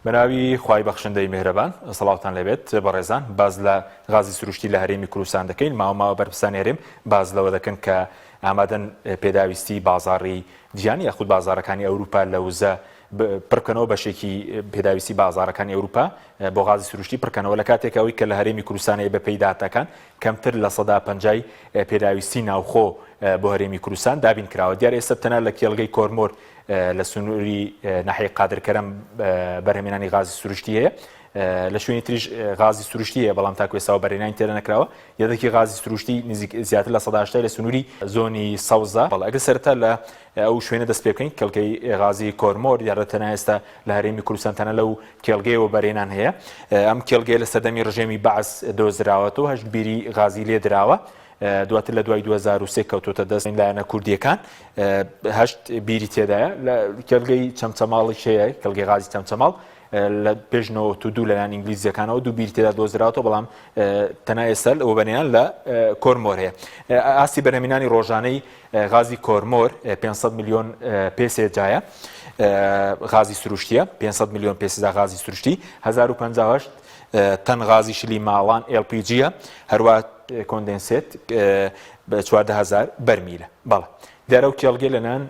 بەناوی خوای بەخشندەی میهرەبان سەڵاوتان لەبێت بەڕێزان باز لە غازی سروشتی لە هەرێمی کوردستان دەکەین ماوە بەرپرسان هێرم باز لەوە دەکەن کە ئامادەن پێداویستی بازاڕی جیهانی یاخود بازارەکانی ئەوروپا لە وزە پڕکەنەوە بەشێکی پێداویستی بازارەکانی ئەوروپا بۆ غازی سروشتی پڕکەنەوە لە کاتێکەوەی کە لە هەرێمی کوردستانەیە بە پێی داتەکان کەمتر لە 150 پێداویستی ناوخۆ بۆ هەرێمی کوردستان دابین کراوە. دیارە ئێستا تەنها لە کێڵگەی کۆرمۆر لە سنووری ناحیەی قادرکەرم بەرهەمێنانی غازی سروشتی هەیە، لە شوێنی تریش غازی سروشتی هەیە بەڵام تاکو ئێستا بەرهێنانی تێرە نەکراوە. یەکێکی غازی سروشتی زیاتر لە 180 لە سنووری زۆنی سەوزە. بەڵام ئەگەر سەرەتا لە ئەو شوێنە دەست پێ بکەین کێڵگەی غازی کۆرمۆر دیارە تەنها ئێستا لە هەرێمی کوردستان تەنها لەو کێڵگەیەوە بەرهێنان هەیە. ئەم کێڵگەیە لە سەردەمی ڕژێمی بەعس دۆزراوەتەوە، هەشت بیری غازی لێ دراوە. دواتر لە دوای 2023 کەوتۆتە دەست لایەنە کوردیەکان، هەشت بیری تێدایە. لە کێڵگەی چەمچەماڵی هەیە، کێڵگەی غازی چەمچەماڵ لە پێشنەوە دوو لەلایەن ئینگلیزیەکانەوە دوو بیری تێدا دۆزراوەتەوە، بەڵام تەنها ئێستا ئەوە بەرهێنان لە کۆرمۆر هەیە. ئاستی بەرهەمێنانی ڕۆژانەی غازی کۆرمۆر 500 میلیۆن پێسێجایە غازی سروشتیە، 500 میلیۆن پێسێجا غازی سروشتی، 1058 تەن غازی شلی ماڵان LPG-ە، هەروە کۆندنسێت 14000 بەرمیلە. بەڵێ دیارە و کێڵگە لەنان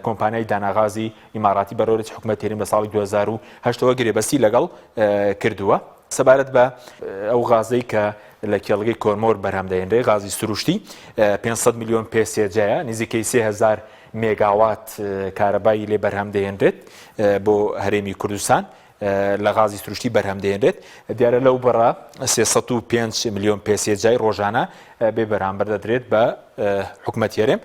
کۆمپانیای داناغازی ئیماراتی بەڕۆرەی حکوومەت هێرم لە ساڵی 2008 گرێبەستی لەگەڵ کردووە سەبارەت بە ئەو غازەی کە لە کێڵگەی کۆرمۆر بەرهەمدەهێنرێ غازی سروشتی 500 میلیۆن پێسێجایە، نزیکەی 3000 مێگاوات کارەبایی لێ بەرهەمدەهێنرێت بۆ هەرێمی کوردستان لە غازی سروشتی بەرهەمدەهێنرێت. دیارە لەو بەڕا 305 میلیۆن پێسێجای ڕۆژانە بێ بەرهەمبەر دەدرێت بە حکوومەت هێرم،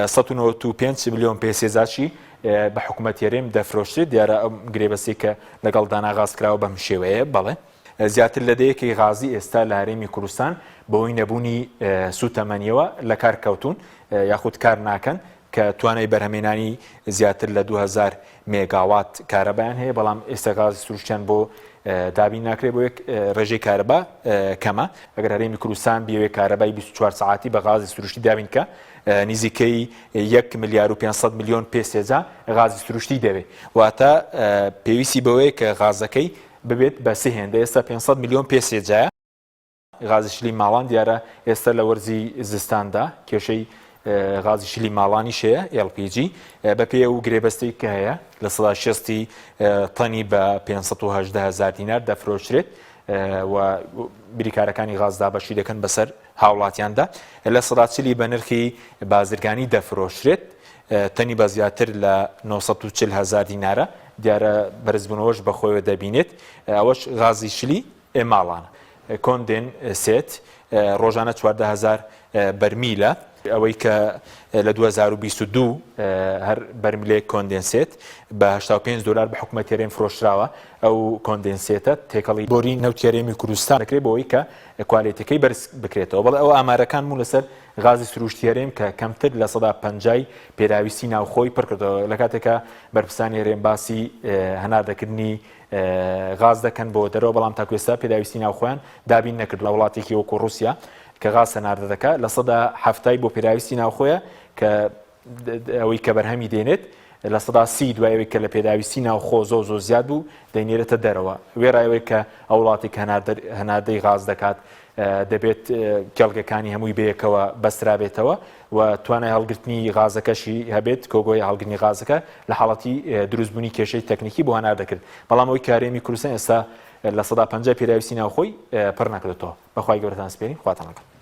195 میلیۆن پێسێجاشی بە حکوومەت هێرم دەفرۆشرێت. دیارە ئەم گرێبەستی کە لەگەڵ داناغاز کراوە بەم شێوەیە. بەڵێ زیاتر لە دەیەکی غازی ئێستا لە هەرێمی کوردستان بەهۆی نەبوونی سوتەمەنیەوە لە کار کەوتون یاخود کار ناکەن کە توانای بەرهەمێنانی زیاتر لە 2000 مێگاوات کارەبایان هەیە، بەڵام ئێستا غازی سروشتیان بۆ دابین ناکرێت بۆ یەک ڕێژەی کارەبا کەمە. ئەگەر هەرێمی کوردستان بێوێ کارەبای 24 ساعتی بە غازی سروشتی دابین کە نزیکەی 1 ملیار و 500 میلیۆن پێسێجا غازی سروشتی دەوێت، واتە پێویستی بەوەیە کە غازەکەی ببێت بە سێ هێندە. ئێستا 500 میلیۆن پێسێجایە غازی شلی ماڵان، دیارە ئێستا لە وەرزی زستاندا کێشەی غازی شلی ماڵانی شەیە LPG بە پێ و گرێبەستی کە هەیە لە 160 تەنی بە 518,000 دینار دەفرۆشرێت و بریکارەکانی غازدا بەشی دەکەن بەسەر هاوڵاتیاندا. لە 140 بە نرخی بازرگانی دەفرۆشرێت، تەنی بە زیاتر لە 940,000 دینارە. دیارە بەرزبوونەوەش بەخۆیەوە دەبینێت. ئەوەش غازی شلی ماڵانە. کۆندنسێت ڕۆژانە 14000 بەرمیلە، ئەوەی کە لە 2022 هەر بەرمیلێک کۆندنسێت بە 85 دلار بە حکوومەت هێرم فرۆشراوە. ئەو کۆندنسێتە تێکەڵی بۆری نەوت هێرێمی کوردستان دەکرێت بۆەوەی کە کوالیتەکەی بەرز بکرێتەوە. بەڵێ ئەو ئامارەکان بوو لەسەر غازی سروشتی هێرم کە کەمتر لە 150 پێداویستی ناوخۆی پڕکردەوە. لە کاتێکە بەرپرسانی هێرم باسی هەناردەکردنی غاز دەکەن بۆ دەرەوە، بەڵام تاکو ئێستا پێداویستی ناوخۆیان دابین نەکرد لە وڵاتێکی وەکو رووسیا کە غاز هەناردە دەکات لە 170 بۆ پێداویستی ناوخۆیە کە ئەوەی کە بەرهەمی دێنێت لە 130 دوایەوەی کە لە پێداویستی ناوخۆ زۆ زیاد بوو دەینێرێتە دەرەوە. وێڕایەوەی کە ئەو وڵاتی هەناردەی غاز دەکات دەبێت کێڵگەکانی هەمووی بەیەکەوە بەسترابێتەوە و توانای هەڵگرتنی غازەکەشی هەبێت کۆگۆی هەڵگرتنی غازەکە لە حاڵەتی دروستبوونی کێشەی تەکنیکی بۆ هەنار دەکرد. بەڵام ئەوی کارێمی کوردستان ئێستا لە 150 پێداویستی ناوخۆی پڕ نەکردێتەوە. بەخوای گەورەتان سپێرین، خواتان لەگەڵ.